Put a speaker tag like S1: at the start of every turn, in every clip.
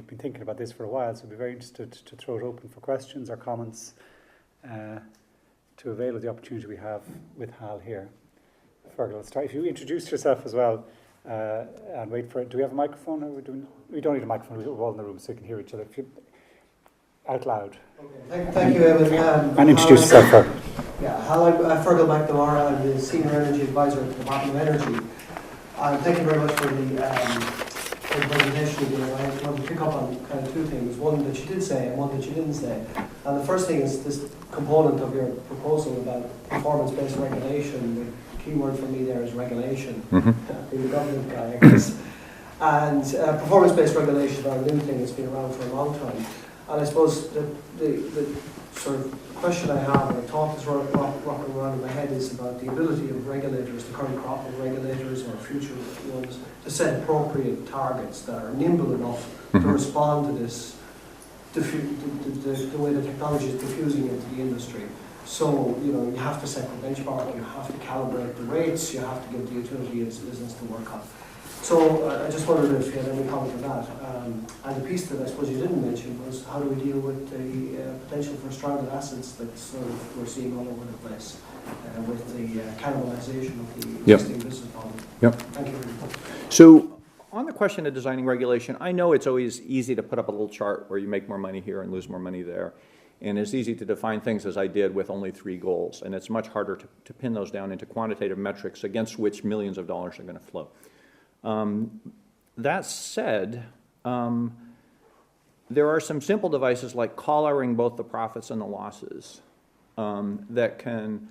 S1: been thinking about this for a while, so I'd be very interested to throw it open for questions or comments to avail of the opportunity we have with Hal here. Fergal, let's start. If you introduce yourself as well and wait for it. Do we have a microphone? Or we don't need a microphone. We're all in the room so we can hear each other. If you, out loud.
S2: Okay. Thank you, Evan.
S1: And introduce yourself, Fergal.
S2: Yeah, Fergal McNamara. I'm the Senior Energy Advisor at the Department of Energy. Thank you very much for the presentation you gave. I want to pick up on kind of two things, one that you did say and one that you didn't say. And the first thing is this component of your proposal about performance-based regulation. The key word for me there is regulation, being the government guy, I guess. And performance-based regulation is not a new thing, it's been around for a long time. And I suppose the sort of question I have, and a thought that's rocking around in my head, is about the ability of regulators, the current crop of regulators or future ones, to set appropriate targets that are nimble enough to respond to this, the way the technology is diffusing into the industry. So, you know, you have to set the benchmark, you have to calibrate the rates, you have to give the utility its business to work on. So I just wondered if you had any comment on that. And the piece that I suppose you didn't mention was how do we deal with the potential for stranded assets that sort of we're seeing all over the place with the cannibalization of the existing business model. Thank you very much.
S3: So on the question of designing regulation, I know it's always easy to put up a little chart where you make more money here and lose more money there. And it's easy to define things as I did with only 3 goals. And it's much harder to pin those down into quantitative metrics against which millions of dollars are going to flow. That said, there are some simple devices like collaring both the profits and the losses that can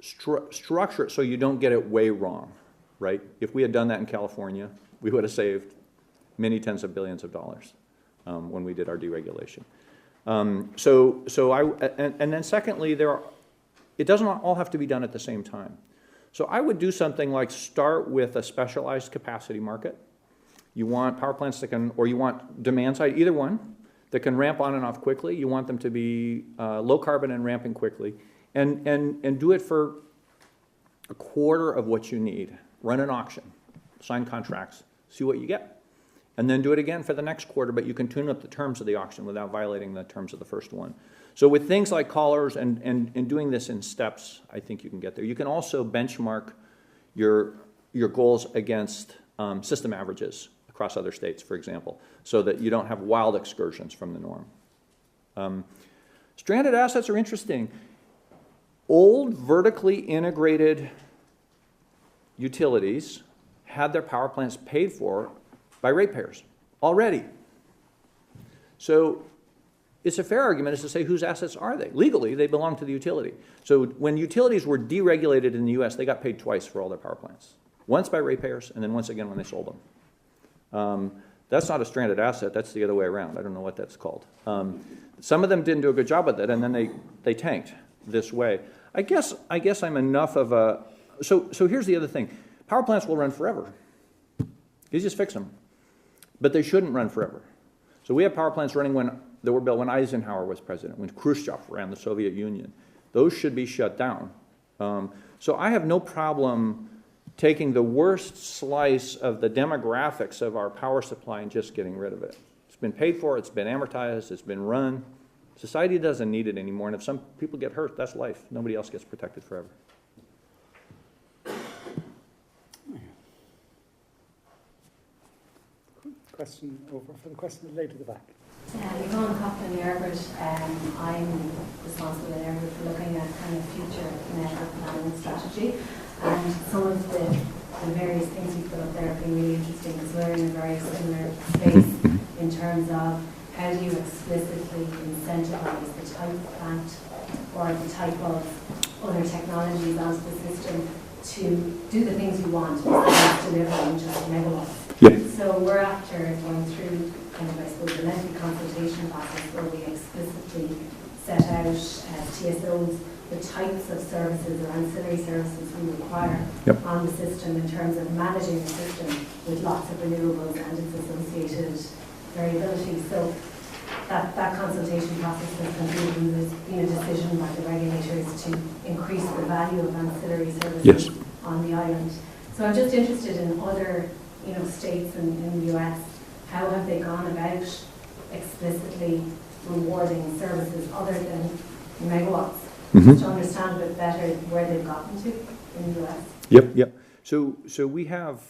S3: structure it so you don't get it way wrong, right? If we had done that in California, we would have saved many tens of billions of dollars when we did our deregulation. And then secondly, it doesn't all have to be done at the same time. So I would do something like start with a specialized capacity market. You want power plants that can, or you want demand side, either one, that can ramp on and off quickly. You want them to be low carbon and ramping quickly. And do it for a quarter of what you need. Run an auction, sign contracts, see what you get. And then do it again for the next quarter, but you can tune up the terms of the auction without violating the terms of the first one. So with things like collars and doing this in steps, I think you can get there. You can also benchmark your goals against system averages across other states, for example, so that you don't have wild excursions from the norm. Stranded assets are interesting. Old vertically integrated utilities had their power plants paid for by ratepayers already. So it's a fair argument is to say whose assets are they? Legally, they belong to the utility. So when utilities were deregulated in the US, they got paid twice for all their power plants. Once by ratepayers, and then once again when they sold them. That's not a stranded asset, that's the other way around. I don't know what that's called. Some of them didn't do a good job with it, and then they tanked this way. I guess I'm enough of a... So here's the other thing. Power plants will run forever. You just fix them. But they shouldn't run forever. So we have power plants running that were built when Eisenhower was president, when Khrushchev ran the Soviet Union. Those should be shut down. So I have no problem taking the worst slice of the demographics of our power supply and just getting rid of it. It's been paid for, it's been amortized, it's been run. Society doesn't need it anymore, and if some people get hurt, that's life. Nobody else gets protected forever.
S1: Question over for the question later to the back.
S4: Yvonne Coughlin-Yerbert, I'm responsible in Yerbert for looking at kind of future network planning strategy, and some of the various things you put up there have been really interesting because we're in a very similar space in terms of how do you explicitly incentivize the type of plant or the type of other technologies onto the system to do the things you want instead of delivering just megawatts.
S3: Yeah.
S4: So we're after going through kind of, I suppose, a lengthy consultation process where we explicitly set out TSOs, the types of services or ancillary services we require on the system in terms of managing the system with lots of renewables and its associated variability. So that consultation process has concluded, and there's been a decision by the regulators to increase the value of ancillary services on the island. So I'm just interested in other states in the US how have they gone about explicitly rewarding services other than megawatts? Just to understand a bit better where they've gotten to in the US.
S3: Yep. So we have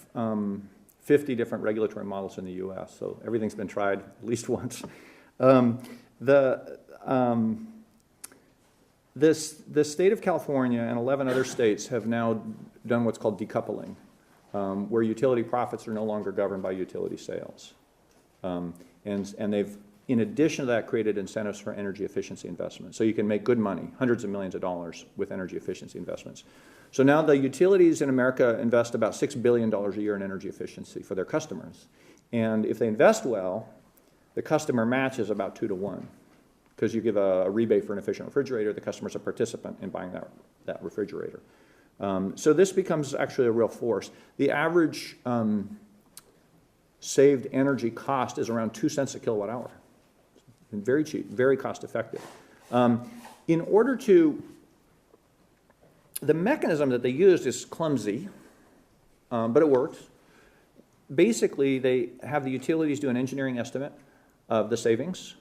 S3: 50 different regulatory models in the U.S., so everything's been tried at least once. The state of California and 11 other states have now done what's called decoupling, where utility profits are no longer governed by utility sales. And they've, in addition to that, created incentives for energy efficiency investments. So you can make good money, hundreds of millions of dollars with energy efficiency investments. So now the utilities in America invest about $6 billion a year in energy efficiency for their customers. And if they invest well, the customer match is about 2 to 1. Because you give a rebate for an efficient refrigerator, the customer's a participant in buying that refrigerator. So this becomes actually a real force. The average saved energy cost is around 2 cents a kilowatt hour. And very cheap, very cost effective. In order to, the mechanism that they used is clumsy, but it works. Basically, they have the utilities do an engineering estimate of the savings,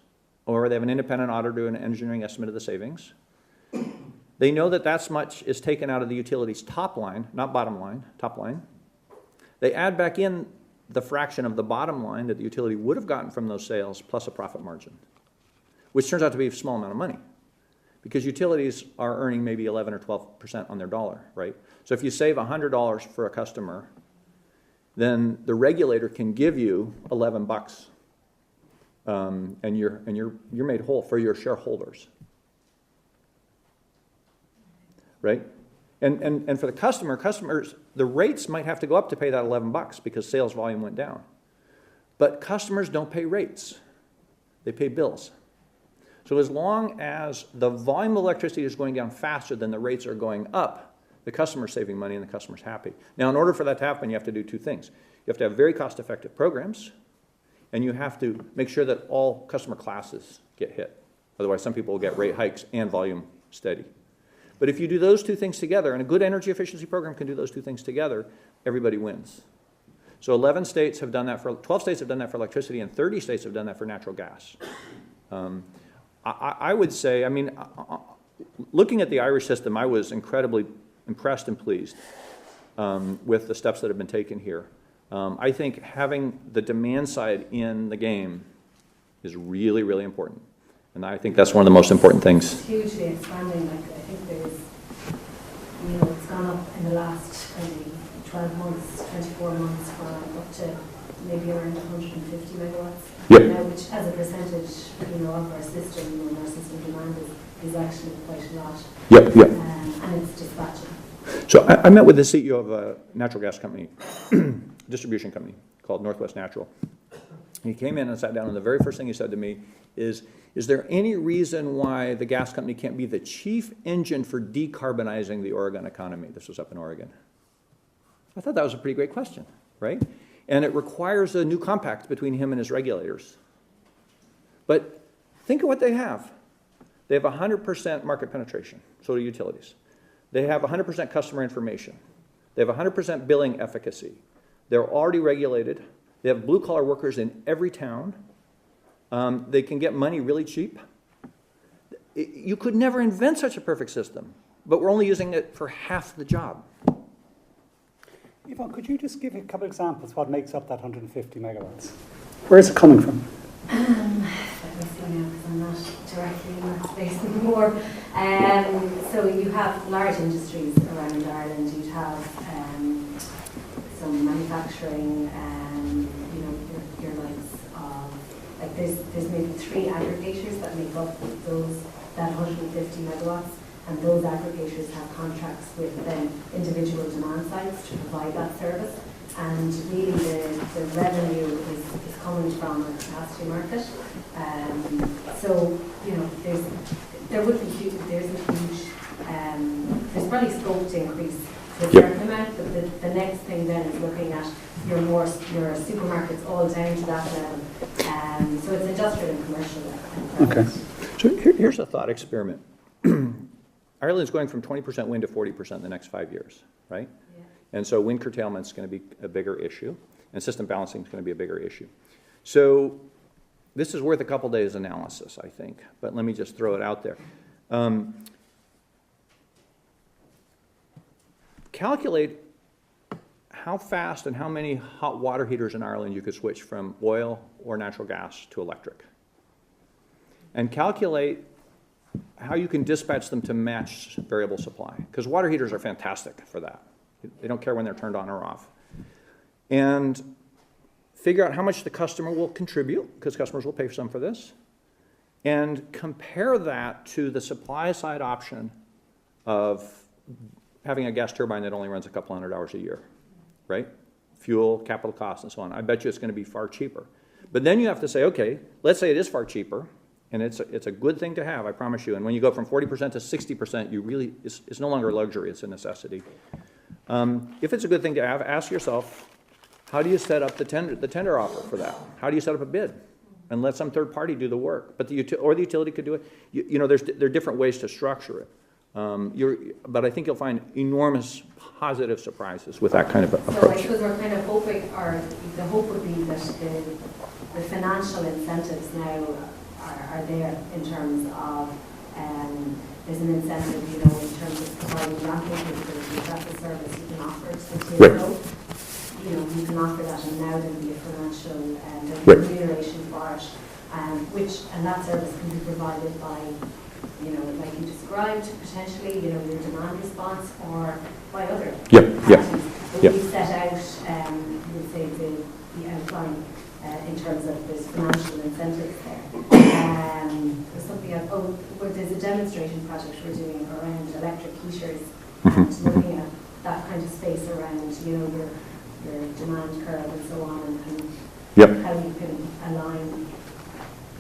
S3: or they have an independent auditor do an engineering estimate of the savings. They know that much is taken out of the utility's top line, not bottom line, top line. They add back in the fraction of the bottom line that the utility would have gotten from those sales plus a profit margin, which turns out to be a small amount of money because utilities are earning maybe 11 or 12% on their dollar, right? So if you save $100 for a customer, then the regulator can give you $11, and you're made whole for your shareholders, right? And for the customers, the rates might have to go up to pay that $11 because sales volume went down. But customers don't pay rates. They pay bills. So as long as the volume of electricity is going down faster than the rates are going up, the customer's saving money and the customer's happy. Now, in order for that to happen, you have to do two things. You have to have very cost-effective programs, and you have to make sure that all customer classes get hit. Otherwise, some people will get rate hikes and volume steady. But if you do those two things together, and a good energy efficiency program can do those two things together, everybody wins. So 12 states have done that for electricity, and 30 states have done that for natural gas. I would say, I mean, looking at the Irish system, I was incredibly impressed and pleased with the steps that have been taken here. I think having the demand side in the game is really, really important. And I think that's one of the most important things.
S4: It's hugely expanding. Like, I think there's, it's gone up in the last maybe 12 months, 24 months, from up to maybe around 150 megawatts.
S3: Yep.
S4: Which, as a percentage, of our system, our system demand is actually quite a lot.
S3: Yep.
S4: And it's dispatching.
S3: So I met with the CEO of a natural gas company, distribution company called Northwest Natural. He came in and sat down, and the very first thing he said to me is there any reason why the gas company can't be the chief engine for decarbonizing the Oregon economy? This was up in Oregon. I thought that was a pretty great question, right? And it requires a new compact between him and his regulators. But think of what they have. They have 100% market penetration, so do utilities. They have 100% customer information. They have 100% billing efficacy. They're already regulated. They have blue-collar workers in every town. They can get money really cheap. You could never invent such a perfect system, but we're only using it for half the job.
S1: Yvonne, could you just give a couple of examples what makes up that 150 megawatts? Where is it coming from?
S4: Let me see now, because I'm not directly in that space anymore. So you have large industries around Ireland. You'd have some manufacturing, your likes of, like there's maybe 3 aggregators that make up that 150 megawatts. And those aggregators have contracts with individual demand sites to provide that service. And really the revenue is coming from a capacity market. So, there's probably scope to increase to a certain amount, but the next thing then is looking at your supermarkets all down to that level. So it's industrial and commercial.
S1: Okay.
S3: So here's a thought experiment. Ireland's going from 20% wind to 40% in the next 5 years, right? Yeah. And so wind curtailment is going to be a bigger issue, and system balancing is going to be a bigger issue. So this is worth a couple days analysis, I think, but let me just throw it out there. Calculate how fast and how many hot water heaters in Ireland you could switch from oil or natural gas to electric. And calculate how you can dispatch them to match variable supply, because water heaters are fantastic for that. They don't care when they're turned on or off. And figure out how much the customer will contribute, because customers will pay some for this, and compare that to the supply side option of having a gas turbine that only runs a couple $100 a year, right? Fuel, capital costs, and so on. I bet you it's going to be far cheaper. But then you have to say, okay, let's say it is far cheaper, and it's a good thing to have, I promise you. And when you go from 40% to 60%, you really, it's no longer a luxury, it's a necessity. If it's a good thing to have, ask yourself, how do you set up the tender offer for that? How do you set up a bid? And let some third party do the work. But the utility could do it. You know, there are different ways to structure it. But I think you'll find enormous positive surprises with that kind of approach.
S4: So I suppose we're kind of hoping, or the hope would be that the financial incentives now are there in terms of there's an incentive, you know, in terms of providing ramping capability. That's a service you can offer to the TSO. You know, you can offer that, and now there'll be a financial remuneration for it, and that service can be provided by, you know, like you described, potentially, you know, your demand response, or by other parties. But we've set out, we'll say, the outline in terms of there's financial incentives there. There's something else, where there's a demonstration project we're doing around electric heaters, and looking at that kind of space around, you know, your demand curve and so on, and how you can align,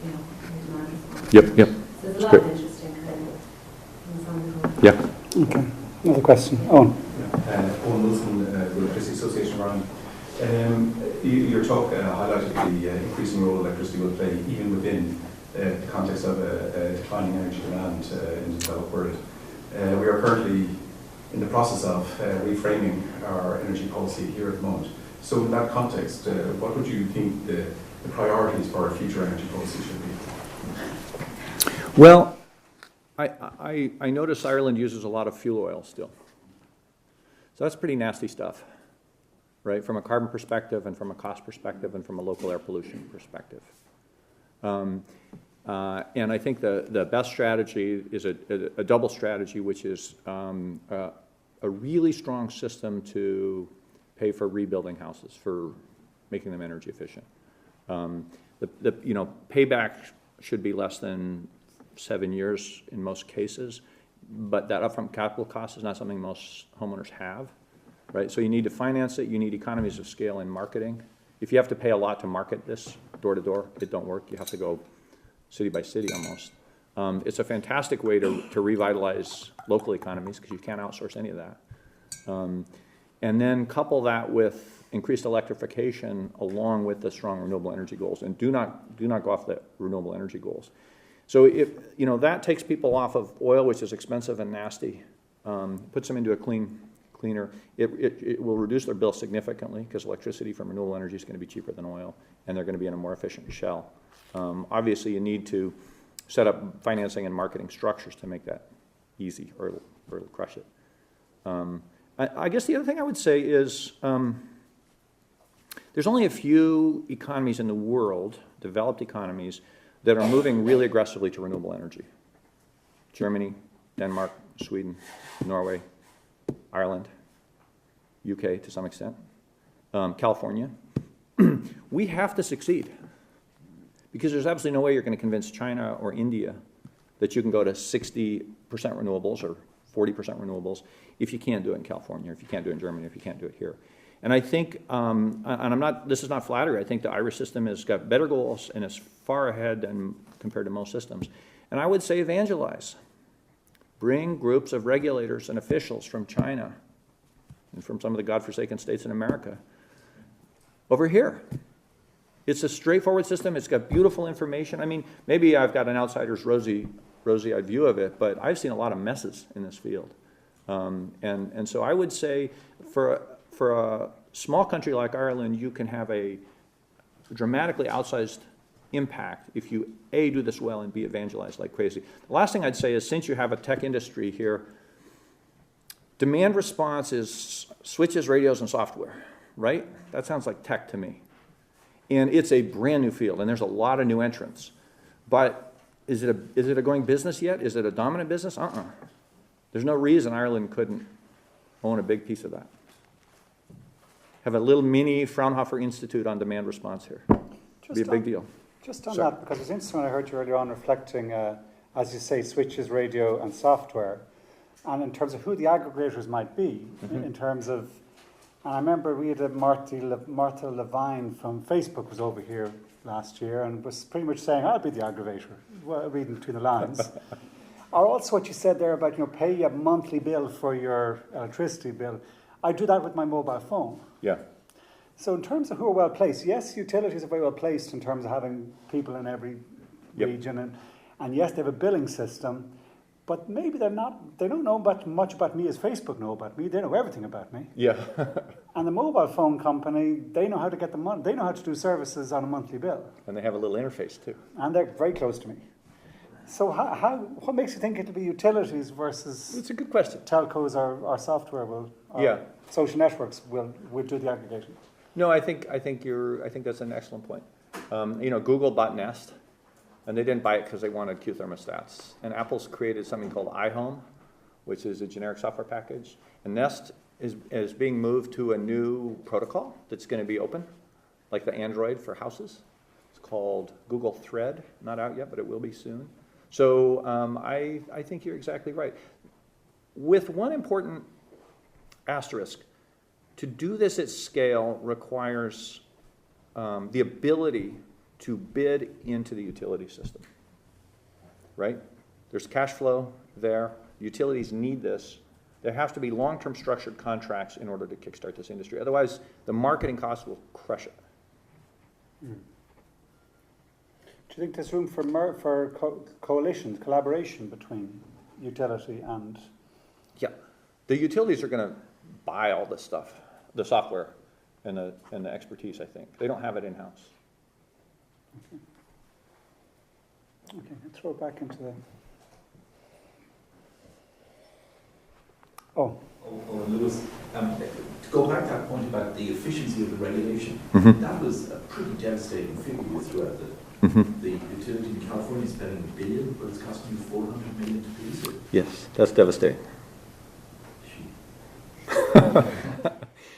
S4: you know, your demand response. So there's a lot of interesting kind of things on the go.
S1: Yeah. Okay. Another question. Owen.
S5: Owen Wilson, the Electricity Association of Ireland. Your talk highlighted the increasing role electricity will play even within the context of a declining energy demand in the developed world. We are currently in the process of reframing our energy policy here at the moment. So in that context, what would you think the priorities for our future energy policy should be?
S3: Well, I notice Ireland uses a lot of fuel oil still. So that's pretty nasty stuff, right? From a carbon perspective, and from a cost perspective, and from a local air pollution perspective. And I think the best strategy is a double strategy, which is a really strong system to pay for rebuilding houses, for making them energy efficient. You know, payback should be less than 7 years in most cases, but that upfront capital cost is not something most homeowners have, right? So you need to finance it. You need economies of scale in marketing. If you have to pay a lot to market this door to door, it don't work. You have to go city by city almost. It's a fantastic way to revitalize local economies, because you can't outsource any of that. And then couple that with increased electrification along with the strong renewable energy goals, and do not go off the renewable energy goals. So if you know, that takes people off of oil, which is expensive and nasty, puts them into a cleaner. It will reduce their bill significantly, because electricity from renewable energy is going to be cheaper than oil, and they're going to be in a more efficient shell. Obviously, you need to set up financing and marketing structures to make that easy, or it'll crush it. I guess the other thing I would say is there's only a few economies in the world, developed economies, that are moving really aggressively to renewable energy. Germany, Denmark, Sweden, Norway, Ireland, UK to some extent, California. We have to succeed, because there's absolutely no way you're going to convince China or India that you can go to 60% renewables or 40% renewables if you can't do it in California, or if you can't do it in Germany, or if you can't do it here. And I think, and this is not flattery, I think the Irish system has got better goals and is far ahead than compared to most systems. And I would say evangelize. Bring groups of regulators and officials from China and from some of the godforsaken states in America over here. It's a straightforward system. It's got beautiful information. I mean, maybe I've got an outsider's rosy-eyed view of it, but I've seen a lot of messes in this field. And so I would say for a small country like Ireland, you can have a dramatically outsized impact if you, A, do this well, and B, evangelize like crazy. The last thing I'd say is, since you have a tech industry here, demand response is switches, radios, and software, right? That sounds like tech to me. And it's a brand new field, and there's a lot of new entrants. But is it a going business yet? Is it a dominant business? There's no reason Ireland couldn't own a big piece of that. Have a little mini Fraunhofer Institute on demand response here. It'd be a big deal.
S1: Just on that, because it was interesting when I heard you earlier on reflecting, as you say, switches, radio, and software, and in terms of who the aggregators might be, in terms of, and I remember we had Martha Levine from Facebook was over here last year and was pretty much saying, I'll be the aggregator, well, reading between the lines. Or also what you said there about, pay a monthly bill for your electricity bill. I do that with my mobile phone.
S3: Yeah.
S1: So in terms of who are well placed, yes, utilities are very well placed in terms of having people in every region, and yes, they have a billing system, but maybe they don't know much about me as Facebook know about me. They know everything about me.
S3: Yeah.
S1: And the mobile phone company, they know how to get the money. They know how to do services on a monthly bill.
S3: And they have a little interface too.
S1: And they're very close to me. So what makes you think it'll be utilities versus?
S3: It's a good question.
S1: Telcos or software will? Or social networks will do the aggregation.
S3: No, I think that's an excellent point. Google bought Nest, and they didn't buy it because they wanted Q thermostats. And Apple's created something called iHome, which is a generic software package. And Nest is being moved to a new protocol that's going to be open, like the Android for houses. It's called Google Thread. Not out yet, but it will be soon. So I think you're exactly right. With one important asterisk, to do this at scale requires the ability to bid into the utility system, right? There's cash flow there. Utilities need this. There have to be long-term structured contracts in order to kickstart this industry. Otherwise, the marketing costs will crush it.
S1: Do you think there's room for coalitions, collaboration between utility and?
S3: Yeah, the utilities are going to buy all this stuff, the software and the expertise. I think they don't have it in house.
S1: Okay, let's throw it back into the.
S6: Lewis, to go back to that point about the efficiency of the regulation, that was a pretty devastating figure you threw out there. The utility in California is spending $1 billion, but it's costing you $400 million to police it.
S3: Yes, that's devastating.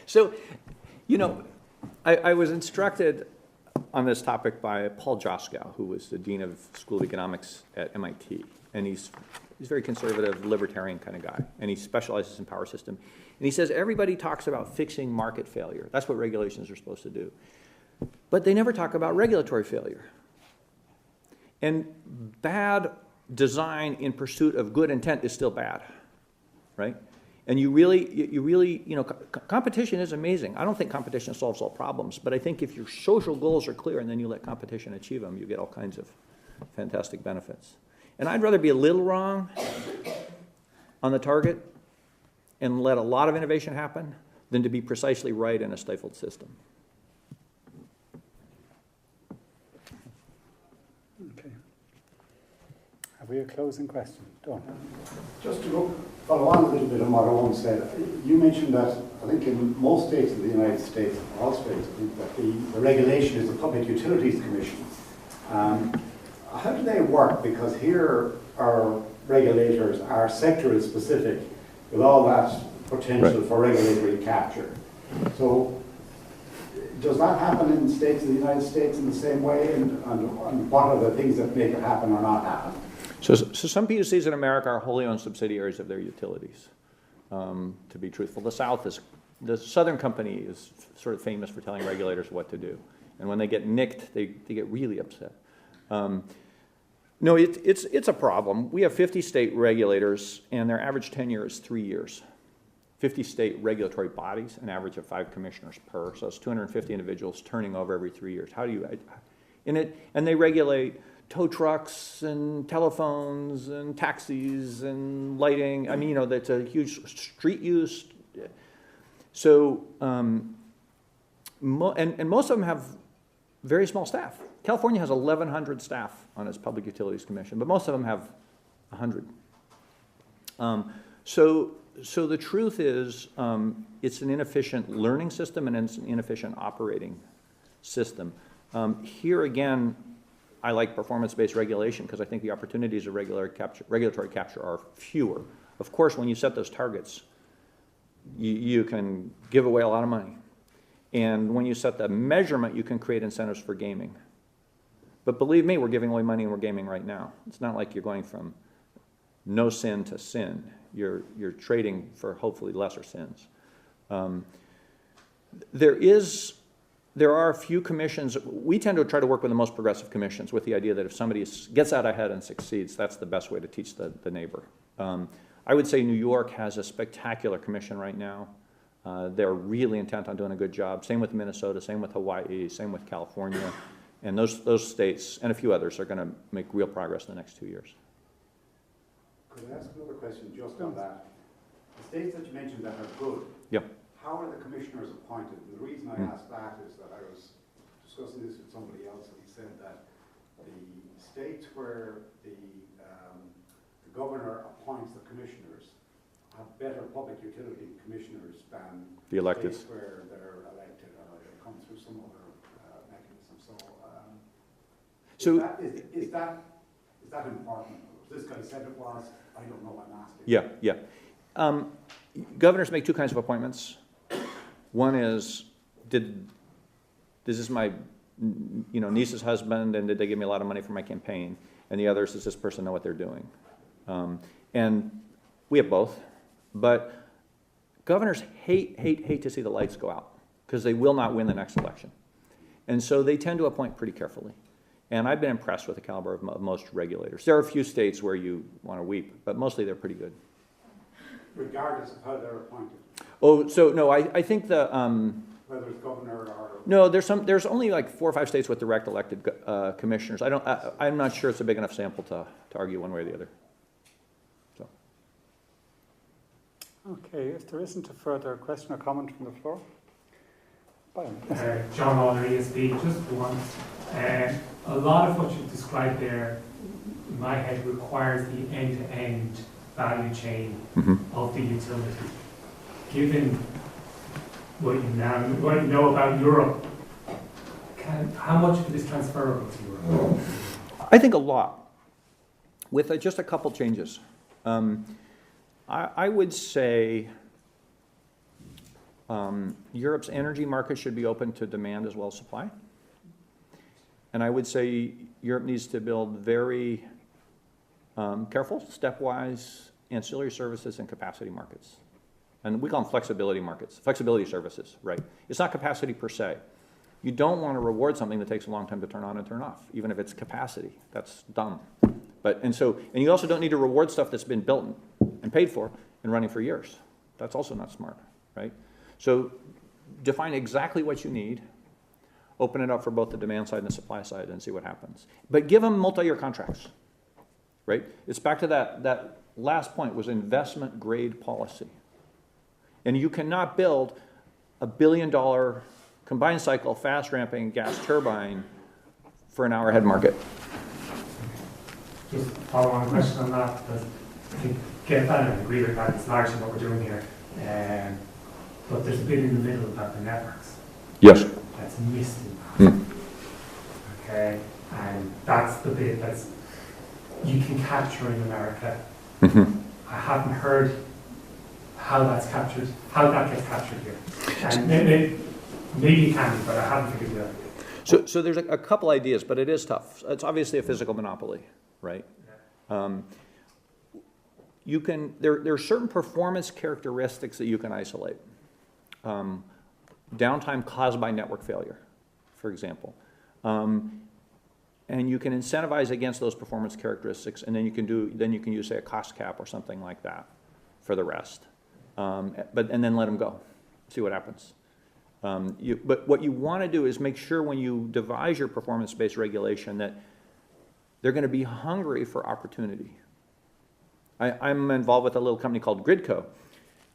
S3: So, I was instructed on this topic by Paul Joskow, who was the dean of School of Economics at MIT, and he's a very conservative, libertarian kind of guy, and he specializes in power system. And he says everybody talks about fixing market failure. That's what regulations are supposed to do. But they never talk about regulatory failure. And bad design in pursuit of good intent is still bad, right? And you really, competition is amazing. I don't think competition solves all problems, but I think if your social goals are clear and then you let competition achieve them, you get all kinds of fantastic benefits. And I'd rather be a little wrong on the target and let a lot of innovation happen than to be precisely right in a stifled system.
S1: Okay. Have we a closing question? Don.
S7: Just to follow on a little bit on what Owen said, you mentioned that I think in most states of the United States, all states, I think that the regulation is the Public Utilities Commission. How do they work? Because here our regulators are sectoral specific with all that potential for regulatory capture. So does that happen in states of the United States in the same way? And what are the things that make it happen or not happen?
S3: So some PUCs in America are wholly owned subsidiaries of their utilities, to be truthful. The Southern Company is sort of famous for telling regulators what to do. And when they get nicked, they get really upset. No, it's a problem. We have 50 state regulators, and their average tenure is 3 years. 50 state regulatory bodies, an average of 5 commissioners per, so it's 250 individuals turning over every 3 years. How do you, and they regulate tow trucks and telephones and taxis and lighting. I mean, that's a huge street use. So, and most of them have very small staff. California has 1,100 staff on its Public Utilities Commission, but most of them have 100. So the truth is, it's an inefficient learning system and it's an inefficient operating system. Here again, I like performance-based regulation because I think the opportunities of regulatory capture are fewer. Of course, when you set those targets, you can give away a lot of money. And when you set the measurement, you can create incentives for gaming. But believe me, we're giving away money and we're gaming right now. It's not like you're going from no sin to sin. You're trading for hopefully lesser sins. There are a few commissions. We tend to try to work with the most progressive commissions with the idea that if somebody gets out ahead and succeeds, that's the best way to teach the neighbor. I would say New York has a spectacular commission right now. They're really intent on doing a good job. Same with Minnesota, same with Hawaii, same with California. And those states and a few others are going to make real progress in the next 2 years.
S7: Could I ask another question just on that? The states that you mentioned that are good,
S3: Yep.
S7: how are the commissioners appointed? And the reason I asked that is that I was discussing this with somebody else and he said that the states where the governor appoints the commissioners have better public utility commissioners than
S3: The elected.
S7: states where they're elected or they come through some other mechanism. So is that important? This guy said it was. I don't know. I'm asking.
S3: Yeah. Governors make two kinds of appointments. One is, this is my niece's husband, and did they give me a lot of money for my campaign? And the other is, does this person know what they're doing? And we have both. But governors hate to see the lights go out because they will not win the next election. And so they tend to appoint pretty carefully. And I've been impressed with the caliber of most regulators. There are a few states where you want to weep, but mostly they're pretty good.
S7: Regardless of how they're appointed?
S3: Oh, so no, I think the...
S7: whether it's governor or...
S3: No, there's only like 4 or 5 states with direct elected commissioners. I'm not sure it's a big enough sample to argue one way or the other. So.
S1: Okay, if there isn't a further question or comment from the floor.
S8: John Waller, ESB, just one. A lot of what you've described there, in my head, requires the end-to-end value chain of the utility. Given what you know about Europe, how much of it is transferable to Europe?
S3: I think a lot, with just a couple changes. I would say Europe's energy market should be open to demand as well as supply. And I would say Europe needs to build very careful, stepwise ancillary services and capacity markets. And we call them flexibility markets, flexibility services, right? It's not capacity per se. You don't want to reward something that takes a long time to turn on and turn off, even if it's capacity. That's dumb. And you also don't need to reward stuff that's been built and paid for and running for years. That's also not smart, right? So define exactly what you need, open it up for both the demand side and the supply side and see what happens. But give them multi-year contracts, right? It's back to that last point was investment grade policy. And you cannot build $1 billion combined cycle fast ramping gas turbine for an hour ahead market.
S8: Just a follow-on question on that, because I get that and agree with that. It's largely what we're doing here. But there's a bit in the middle about the networks.
S3: Yes.
S8: That's missed in that. Okay, and that's the bit that's you can capture in America. I haven't heard how that's captured, how that gets captured here. And maybe it can be, but I haven't figured it out.
S3: So there's a couple ideas, but it is tough. It's obviously a physical monopoly, right? There are certain performance characteristics that you can isolate. Downtime caused by network failure, for example. And you can incentivize against those performance characteristics, and then you can use, say, a cost cap or something like that for the rest. And then let them go, see what happens. But what you want to do is make sure when you devise your performance-based regulation that they're going to be hungry for opportunity. I'm involved with a little company called Gridco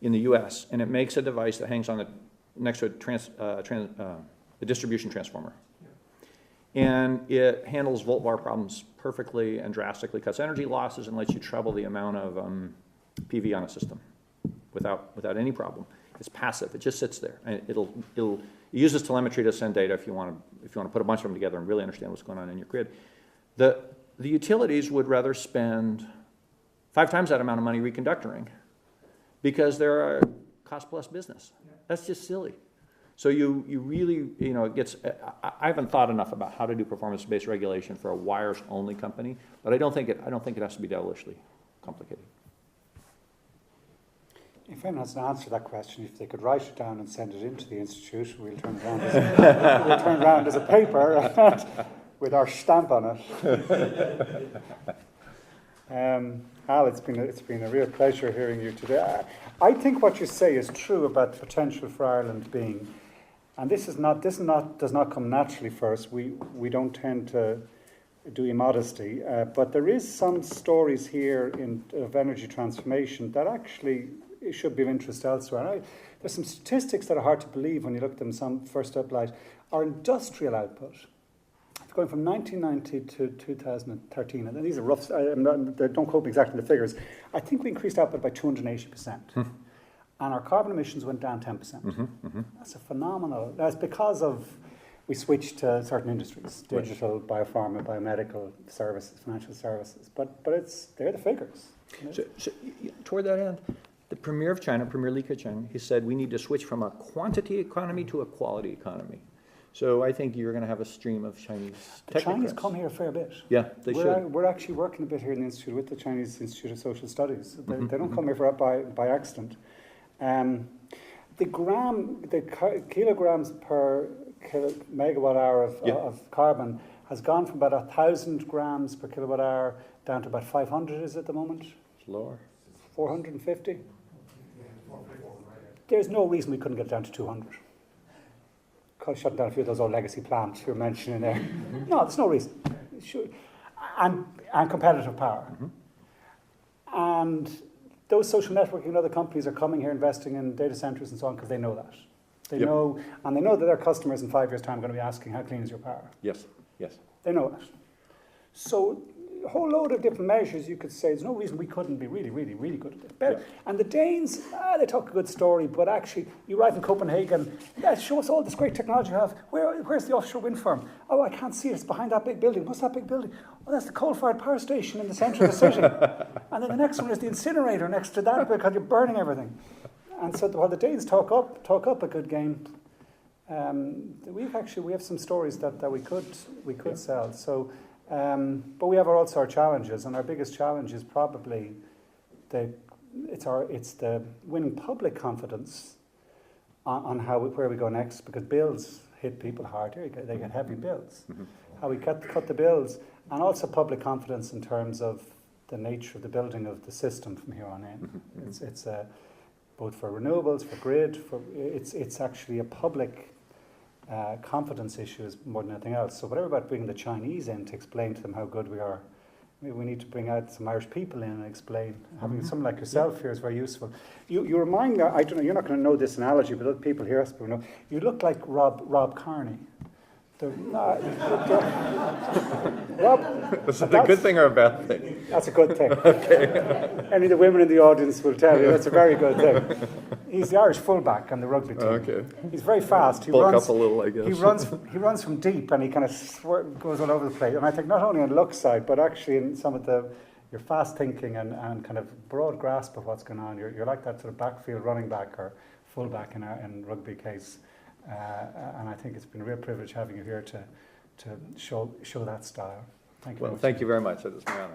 S3: in the U.S., and it makes a device that hangs on next to a distribution transformer. And it handles volt bar problems perfectly and drastically cuts energy losses and lets you treble the amount of PV on a system without any problem. It's passive. It just sits there, and it uses telemetry to send data if you want to put a bunch of them together and really understand what's going on in your grid. The utilities would rather spend 5 times that amount of money reconductoring because they're a cost-plus business. That's just silly. So you really, it gets, I haven't thought enough about how to do performance-based regulation for a wires-only company, but I don't think it has to be devilishly complicated.
S1: If anyone has an answer to that question, if they could write it down and send it into the Institute, we'll turn it around as a paper with our stamp on it. Hal, it's been a real pleasure hearing you today. I think what you say is true about the potential for Ireland being, and this does not come naturally for us. We don't tend to do immodesty, but there is some stories here of energy transformation that actually should be of interest elsewhere. There's some statistics that are hard to believe when you look at them. Some first up, like our industrial output, going from 1990 to 2013, and these are rough, don't quote me exactly the figures, I think we increased output by 280%. And our carbon emissions went down 10%. That's a phenomenal, that's because we switched to certain industries, digital, biopharma, biomedical services, financial services, but they're the figures.
S3: So toward that end, the Premier of China, Premier Li Keqiang, he said we need to switch from a quantity economy to a quality economy. So I think you're going to have a stream of Chinese technocrats.
S1: The Chinese come here a fair bit.
S3: Yeah, they should.
S1: We're actually working a bit here in the Institute with the Chinese Institute of Social Studies. They don't come here by accident. The kilograms per megawatt hour of carbon has gone from about 1,000 grams per kilowatt hour down to about 500, is it at the moment?
S3: It's lower.
S1: 450? There's no reason we couldn't get it down to 200. Shutting down a few of those old legacy plants you're mentioning there. No, there's no reason. And competitive power. And those social networking and other companies are coming here investing in data centers and so on because they know that. They know that their customers in 5 years' time are going to be asking, how clean is your power?
S3: Yes.
S1: They know that. So a whole load of different measures you could say, there's no reason we couldn't be really, really, really good at it. Better. Yeah. And the Danes, they talk a good story, but actually, you arrive in Copenhagen, show us all this great technology you have. Where's the offshore wind farm? Oh, I can't see it. It's behind that big building. What's that big building? Oh, that's the coal-fired power station in the centre of the city. And then the next one is the incinerator next to that because you're burning everything. And so while the Danes talk up a good game, we have some stories that we could sell. So. But we have also our challenges, and our biggest challenge is probably it's the winning public confidence on where we go next, because bills hit people hard. They get heavy bills. How we cut the bills, and also public confidence in terms of the nature of the building of the system from here on in. It's both for renewables, for grid, it's actually a public confidence issues more than anything else. So whatever about bringing the Chinese in to explain to them how good we are, maybe we need to bring out some Irish people in and explain. Having someone like yourself here is very useful. You remind me, I don't know, you're not going to know this analogy, but other people here will know. You look like Rob Carney.
S3: Is that a good thing or a bad thing?
S1: That's a good thing. Okay. Any of the women in the audience will tell you that's a very good thing. He's the Irish fullback on the rugby team.
S3: Okay.
S1: He's very fast.
S3: Bulk up a little, I guess.
S1: He runs from deep, and he kind of goes all over the place. And I think not only on the look side, but actually in some of your fast thinking and kind of broad grasp of what's going on. You're like that sort of backfield running back or fullback in rugby case. And I think it's been a real privilege having you here to show that style. Thank you.
S3: Well, thank you very much. It was my honor.